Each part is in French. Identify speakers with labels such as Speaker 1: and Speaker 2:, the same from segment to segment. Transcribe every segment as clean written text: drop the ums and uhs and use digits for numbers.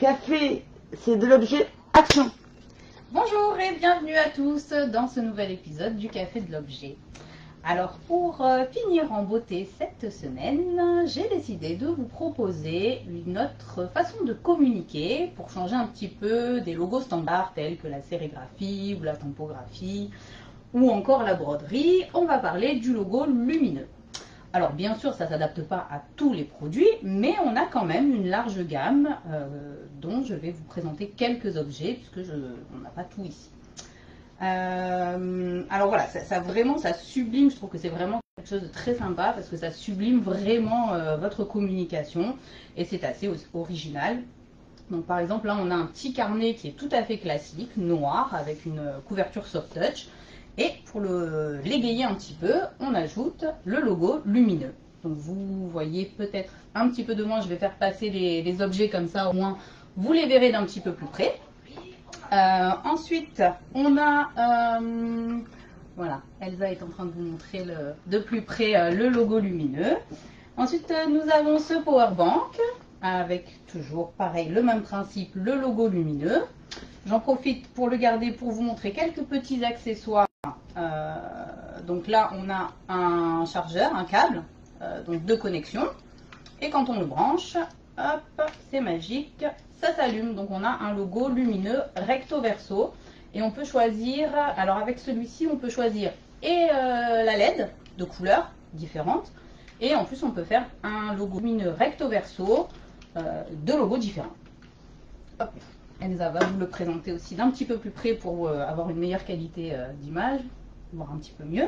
Speaker 1: café, c'est de l'objet action.
Speaker 2: Bonjour et bienvenue à tous dans ce nouvel épisode du Café de l'Objet. Alors pour finir en beauté cette semaine, j'ai décidé de vous proposer une autre façon de communiquer pour changer un petit peu des logos standards tels que la sérigraphie ou la typographie ou encore la broderie. On va parler du logo lumineux. Alors bien sûr, ça ne s'adapte pas à tous les produits, mais on a quand même une large gamme dont je vais vous présenter quelques objets puisque on n'a pas tout ici. Alors voilà, ça sublime, je trouve que c'est vraiment quelque chose de très sympa parce que ça sublime vraiment votre communication et c'est assez original. Donc par exemple là on a un petit carnet qui est tout à fait classique, noir, avec une couverture soft touch. Et pour l'égayer un petit peu, on ajoute le logo lumineux. Donc vous voyez peut-être un petit peu de moins, je vais faire passer les objets comme ça, au moins vous les verrez d'un petit peu plus près. Ensuite, on a, voilà, Elsa est en train de vous montrer de plus près le logo lumineux. Ensuite, nous avons ce powerbank avec toujours pareil, le même principe, le logo lumineux. J'en profite pour le garder pour vous montrer quelques petits accessoires. Donc là, on a un chargeur, un câble, donc de connexion. Et quand on le branche, hop, c'est magique, ça s'allume. Donc on a un logo lumineux recto verso. Et on peut choisir, alors avec celui-ci, on peut choisir et la LED de couleurs différentes. Et en plus, on peut faire un logo lumineux recto verso, deux logos différents. Hop. Elsa va vous le présenter aussi d'un petit peu plus près pour avoir une meilleure qualité d'image, voir un petit peu mieux,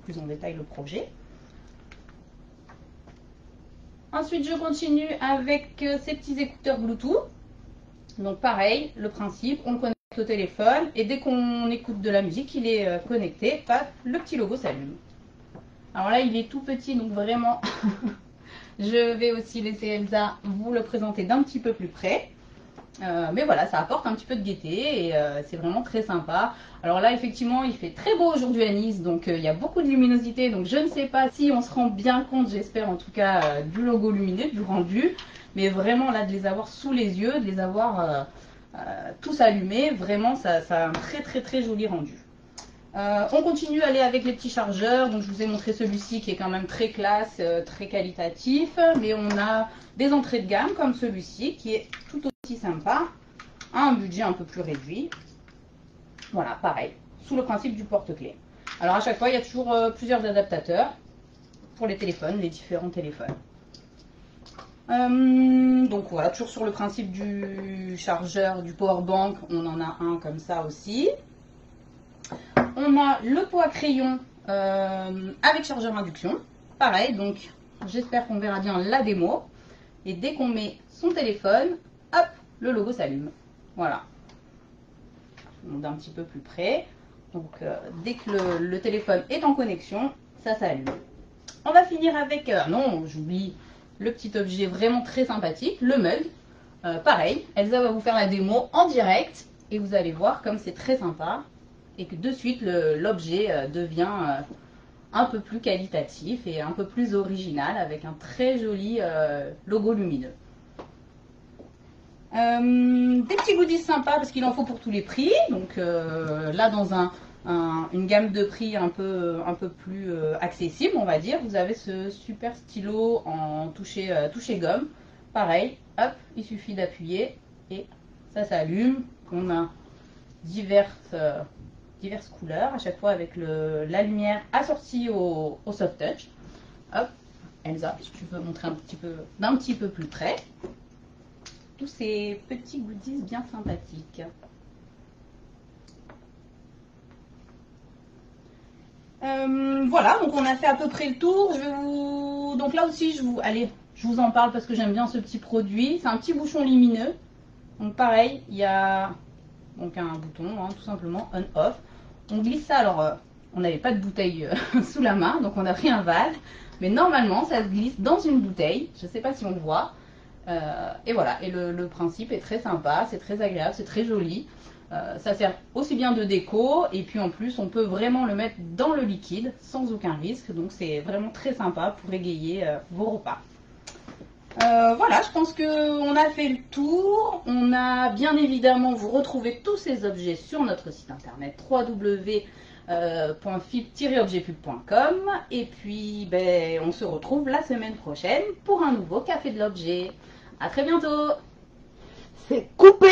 Speaker 2: plus en détail le projet. Ensuite, je continue avec ces petits écouteurs Bluetooth. Donc pareil, le principe, on le connecte au téléphone et dès qu'on écoute de la musique, il est connecté, paf, le petit logo s'allume. Alors là, il est tout petit, donc vraiment, je vais aussi laisser Elsa vous le présenter d'un petit peu plus près. Mais voilà, ça apporte un petit peu de gaieté et c'est vraiment très sympa. Alors là, effectivement, il fait très beau aujourd'hui à Nice, donc il y a beaucoup de luminosité. Donc je ne sais pas si on se rend bien compte, j'espère en tout cas, du logo lumineux, du rendu. Mais vraiment là, de les avoir sous les yeux, de les avoir tous allumés, vraiment, ça a un très joli rendu. On continue à aller avec les petits chargeurs. Donc je vous ai montré celui-ci qui est quand même très classe, très qualitatif. Mais on a des entrées de gamme comme celui-ci qui est tout aussi sympa, à un budget un peu plus réduit. Voilà, pareil, sous le principe du porte-clés. Alors à chaque fois, il y a toujours plusieurs adaptateurs pour les téléphones, les différents téléphones. Donc voilà, toujours sur le principe du chargeur, du powerbank, on en a un comme ça aussi. On a le pot à crayon avec chargeur induction. Pareil, donc j'espère qu'on verra bien la démo. Et dès qu'on met son téléphone, hop, le logo s'allume. Voilà. Je monte un petit peu plus près. Donc dès que le téléphone est en connexion, ça s'allume. On va finir avec, non, j'oublie le petit objet vraiment très sympathique, le mug. Pareil, Elsa va vous faire la démo en direct. Et vous allez voir comme c'est très sympa. Et que de suite l'objet devient un peu plus qualitatif et un peu plus original avec un très joli logo lumineux. Des petits goodies sympas parce qu'il en faut pour tous les prix. Donc là dans une gamme de prix un peu plus accessible on va dire, vous avez ce super stylo en toucher gomme. Pareil, hop, il suffit d'appuyer et ça s'allume. On a diverses couleurs, à chaque fois avec la lumière assortie au soft touch. Hop, Elsa, si tu veux montrer d'un petit peu plus près, tous ces petits goodies bien sympathiques. Voilà, donc on a fait à peu près le tour. Donc là aussi, je vous en parle parce que j'aime bien ce petit produit. C'est un petit bouchon lumineux. Donc pareil, il y a donc un bouton, hein, tout simplement, on-off. On glisse ça, alors on n'avait pas de bouteille sous la main, donc on a pris un vase. Mais normalement, ça se glisse dans une bouteille. Je ne sais pas si on le voit. Et voilà, et le principe est très sympa, c'est très agréable, c'est très joli. Ça sert aussi bien de déco, et puis en plus, on peut vraiment le mettre dans le liquide sans aucun risque. Donc c'est vraiment très sympa pour égayer vos repas. Voilà, je pense qu'on a fait le tour. On a bien évidemment, vous retrouvez tous ces objets sur notre site internet www.fib-objetpub.com. Et puis, ben, on se retrouve la semaine prochaine pour un nouveau Café de l'objet. À très bientôt.
Speaker 1: C'est coupé.